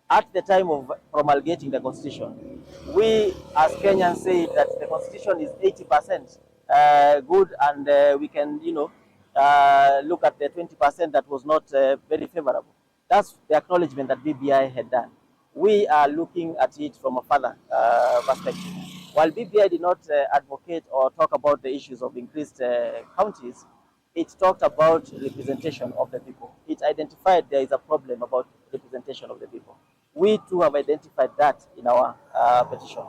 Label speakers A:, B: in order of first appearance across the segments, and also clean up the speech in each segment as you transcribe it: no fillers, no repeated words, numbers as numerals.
A: At the time of promulgating the constitution, we as Kenyans say that the constitution is 80% good, and we can, look at the 20% that was not very favorable. That's the acknowledgement that BBI had done. We are looking at it from a further perspective. While BBI did not advocate or talk about the issues of increased counties, it talked about representation of the people. It identified there is a problem about representation of the people. We too have identified that in our petition.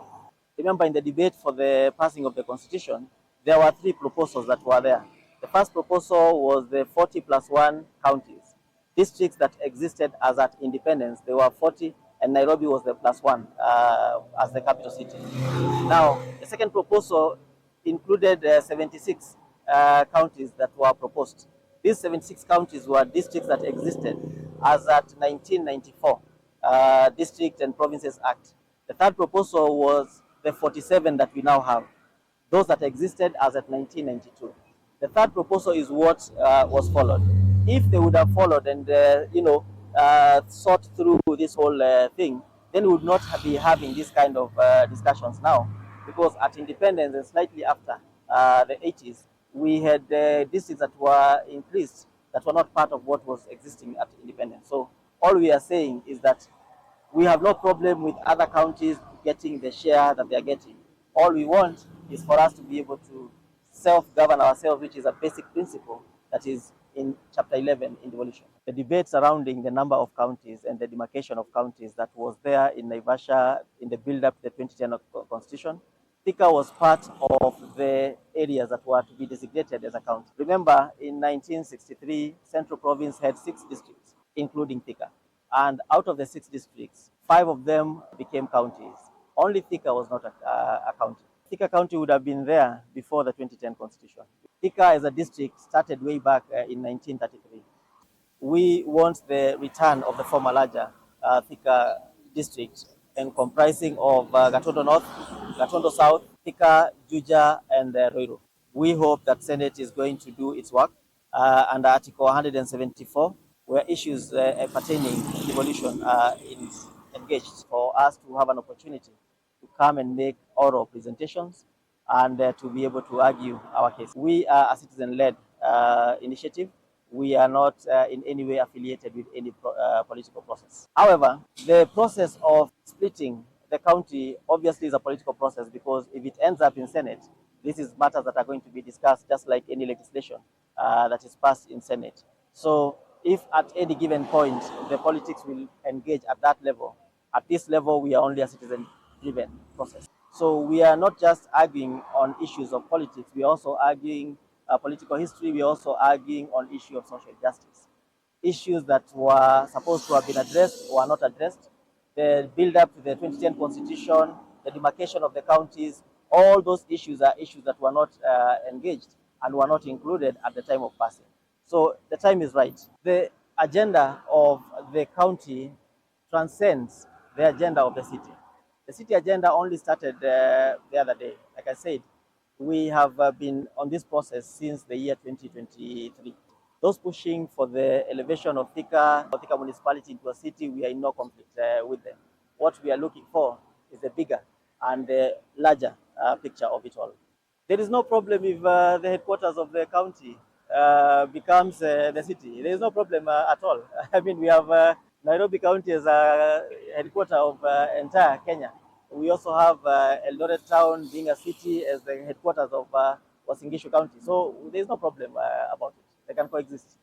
A: Remember, in the debate for the passing of the constitution, there were three proposals that were there. The first proposal was the 40 plus 1 counties, districts that existed as at independence. There were 40, and Nairobi was the plus 1 as the capital city. Now, the second proposal included 76 counties that were proposed. These 76 counties were districts that existed as at 1994 District and Provinces Act. The third proposal was the 47 that we now have, those that existed as at 1992. The third proposal is what was followed. If they would have followed and thought through this whole thing, then we would not be having this kind of discussions now, because at independence and slightly after the 80s, we had districts that were increased that were not part of what was existing at independence. So all we are saying is that we have no problem with other counties getting the share that they are getting. All we want is for us to be able to self-govern ourselves, which is a basic principle that is in Chapter 11 in devolution. The debate surrounding the number of counties and the demarcation of counties that was there in Naivasha in the build-up to the 2010 Constitution, Thika was part of the areas that were to be designated as a county. Remember, in 1963, Central Province had 6 districts, including Thika. And out of the 6 districts, 5 of them became counties. Only Thika was not a county. Thika County would have been there before the 2010 Constitution. Thika as a district started way back in 1933. We want the return of the former larger Thika district, and comprising of Gatondo North, Gatondo South, Thika, Juja, and Ruiru. We hope that Senate is going to do its work under Article 174, where issues pertaining to devolution is engaged, for us to have an opportunity to come and make oral presentations and to be able to argue our case. We are a citizen-led initiative. We are not in any way affiliated with any political process. However, the process of splitting the county obviously is a political process, because if it ends up in Senate, this is matters that are going to be discussed just like any legislation that is passed in Senate. So if at any given point the politics will engage at that level, at this level we are only a citizen-driven process. So we are not just arguing on issues of politics, we are also arguing political history, we are also arguing on issue of social justice. Issues that were supposed to have been addressed were not addressed. The build-up to the 2010 Constitution, the demarcation of the counties, all those issues are issues that were not engaged and were not included at the time of passing. So the time is right. The agenda of the county transcends the agenda of the city. The city agenda only started the other day. Like I said, we have been on this process since the year 2023. Those pushing for the elevation of Thika municipality into a city, we are in no conflict with them. What we are looking for is the bigger and the larger picture of it all. There is no problem if the headquarters of the county becomes the city. There is no problem at all. I mean, we have Nairobi County as a headquarter of entire Kenya. We also have Eldoret Town being a city as the headquarters of Uasin Gishu County. So there is no problem about it. They can coexist.